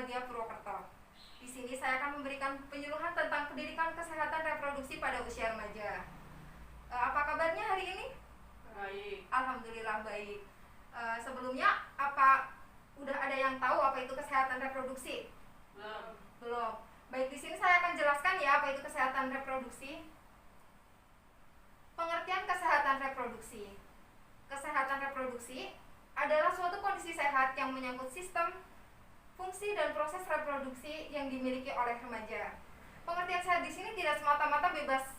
Bahagia Purwokerto. Di sini saya akan memberikan penyuluhan tentang pendidikan kesehatan reproduksi pada usia remaja. Apa kabarnya hari ini? Baik. Alhamdulillah baik. Sebelumnya udah ada yang tahu apa itu kesehatan reproduksi? Belum. Baik, di sini saya akan jelaskan ya apa itu kesehatan reproduksi. Pengertian kesehatan reproduksi. Kesehatan reproduksi adalah suatu kondisi sehat yang menyangkut sistem, fungsi dan proses reproduksi yang dimiliki oleh remaja. Pengertian sehat di sini tidak semata-mata bebas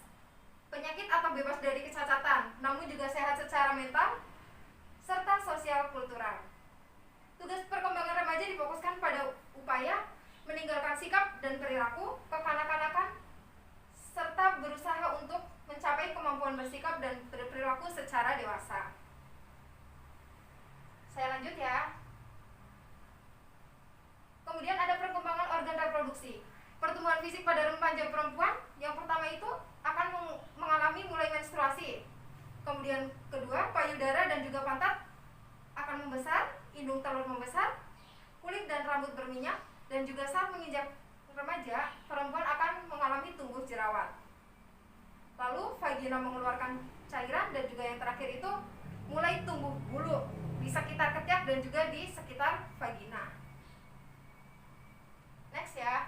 penyakit atau bebas dari kecacatan, namun juga sehat secara mental serta sosial kultural. Tugas perkembangan remaja difokuskan pada upaya meninggalkan sikap dan perilaku kekanak-kanakan serta berusaha untuk mencapai kemampuan bersikap dan berperilaku secara dewasa. Saya lanjut ya. Kemudian ada perkembangan organ reproduksi. Pertumbuhan fisik pada remaja perempuan yang pertama itu akan mengalami mulai menstruasi. Kemudian kedua, payudara dan juga pantat akan membesar, indung telur membesar, kulit dan rambut berminyak, dan juga saat menginjak remaja, perempuan akan mengalami tumbuh jerawat. Lalu vagina mengeluarkan cairan, dan juga yang terakhir itu mulai tumbuh bulu di sekitar ketiak dan juga di sekitar vagina. Next ya.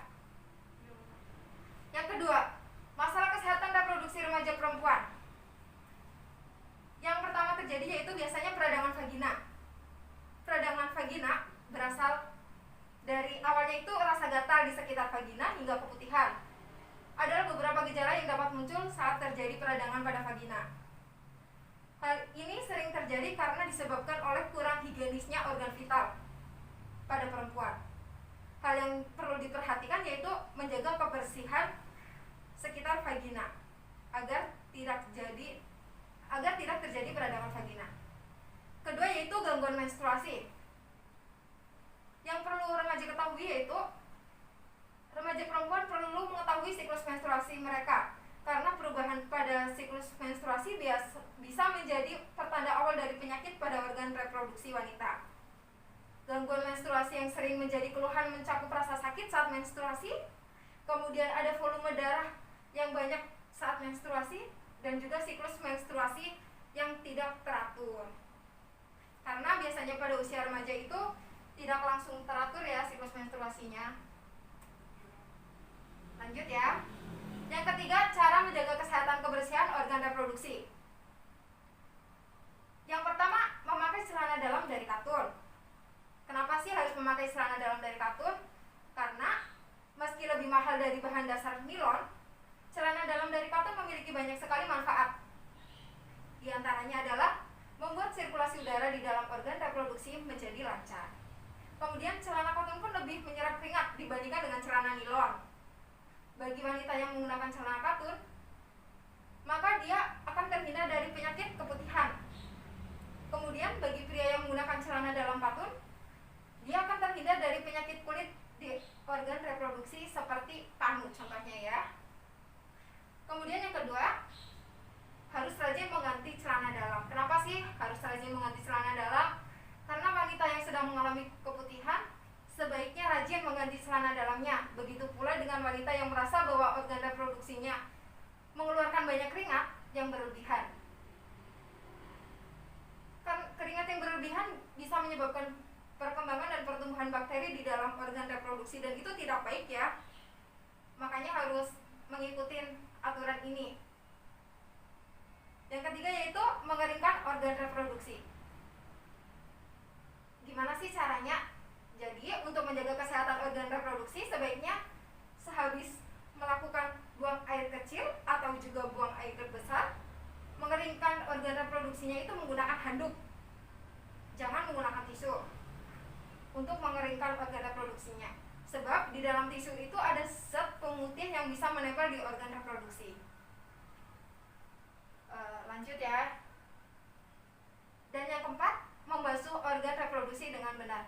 Yang kedua, masalah kesehatan reproduksi remaja perempuan. Yang pertama terjadi yaitu biasanya peradangan vagina. Peradangan vagina berasal dari awalnya itu rasa gatal di sekitar vagina hingga keputihan. Adalah beberapa gejala yang dapat muncul saat terjadi peradangan pada vagina. Hal ini sering terjadi karena disebabkan oleh kurang higienisnya organ vital pada perempuan. Hal yang perlu diperhatikan yaitu menjaga kebersihan sekitar vagina agar tidak terjadi peradangan vagina. Kedua yaitu gangguan menstruasi. Yang perlu remaja ketahui yaitu remaja perempuan perlu mengetahui siklus menstruasi mereka, karena perubahan pada siklus menstruasi bisa menjadi pertanda awal dari penyakit pada organ reproduksi wanita. Gangguan menstruasi yang sering menjadi keluhan mencakup rasa sakit saat menstruasi, kemudian ada volume darah yang banyak saat menstruasi, dan juga siklus menstruasi yang tidak teratur. Karena biasanya pada usia remaja itu tidak langsung teratur ya siklus menstruasinya. Lanjut ya. Yang ketiga, cara menjaga kesehatan kebersihan organ reproduksi. Yang pertama, memakai celana dalam dari katun. Kenapa sih harus memakai celana dalam dari katun? Karena meski lebih mahal dari bahan dasar nilon, celana dalam dari katun memiliki banyak sekali manfaat. Di antaranya adalah membuat sirkulasi udara di dalam organ reproduksi menjadi lancar. Kemudian celana katun pun lebih menyerap keringat dibandingkan dengan celana nilon. Bagi wanita yang menggunakan celana katun, maka dia akan terhindar dari penyakit keputihan. Kemudian bagi pria yang menggunakan celana dalam katun, dia akan terhindar dari penyakit kulit di organ reproduksi seperti panu contohnya ya. Kemudian yang kedua, harus rajin mengganti celana dalam. Kenapa sih harus rajin mengganti celana dalam? Karena wanita yang sedang mengalami keputihan sebaiknya rajin mengganti celana dalamnya. Begitu pula dengan wanita yang merasa bahwa organ reproduksinya mengeluarkan banyak keringat yang berlebihan. Keringat yang berlebihan bisa menyebabkan perkembangan dan pertumbuhan bakteri di dalam organ reproduksi, dan itu tidak baik ya. Makanya harus mengikuti aturan ini. Yang ketiga yaitu mengeringkan organ reproduksi. Gimana sih caranya? Jadi untuk menjaga kesehatan organ reproduksi sebaiknya sehabis melakukan buang air kecil atau juga buang air besar, mengeringkan organ reproduksinya itu menggunakan handuk. Jangan menggunakan tisu untuk mengeringkan organ reproduksinya. Sebab di dalam tisu itu ada zat pemutih yang bisa menempel di organ reproduksi. Lanjut ya. Dan yang keempat, membasuh organ reproduksi dengan benar.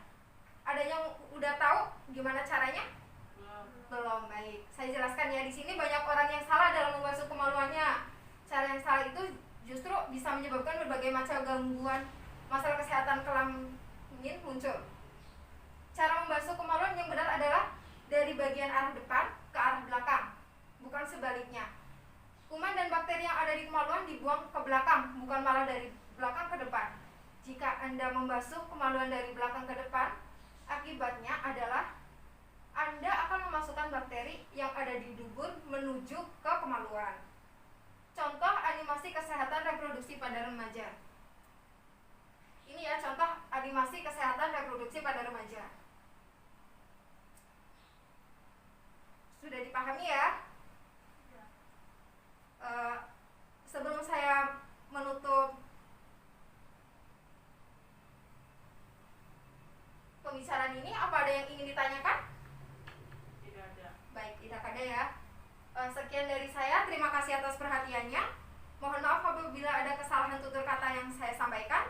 Ada yang udah tahu gimana caranya? Belum. Baik, saya jelaskan ya. Di sini banyak orang yang salah dalam membasuh kemaluannya. Cara yang salah itu justru bisa menyebabkan berbagai macam gangguan masalah kesehatan kelamin muncul. Cara membasuh kemaluan yang benar adalah dari bagian arah depan ke arah belakang, bukan sebaliknya. Kuman dan bakteri yang ada di kemaluan dibuang ke belakang, bukan malah dari belakang ke depan. Jika Anda membasuh kemaluan dari belakang ke depan, akibatnya adalah Anda akan memasukkan bakteri yang ada di dubur menuju ke kemaluan. Contoh animasi kesehatan reproduksi pada remaja. Ini ya contoh animasi kesehatan reproduksi pada remaja. Sudah dipahami ya? Sebelum saya menutup pembicaraan ini, apa ada yang ingin ditanyakan? Tidak ada. Baik, tidak ada ya. Sekian dari saya, terima kasih atas perhatiannya. Mohon maaf apabila ada kesalahan tutur kata yang saya sampaikan.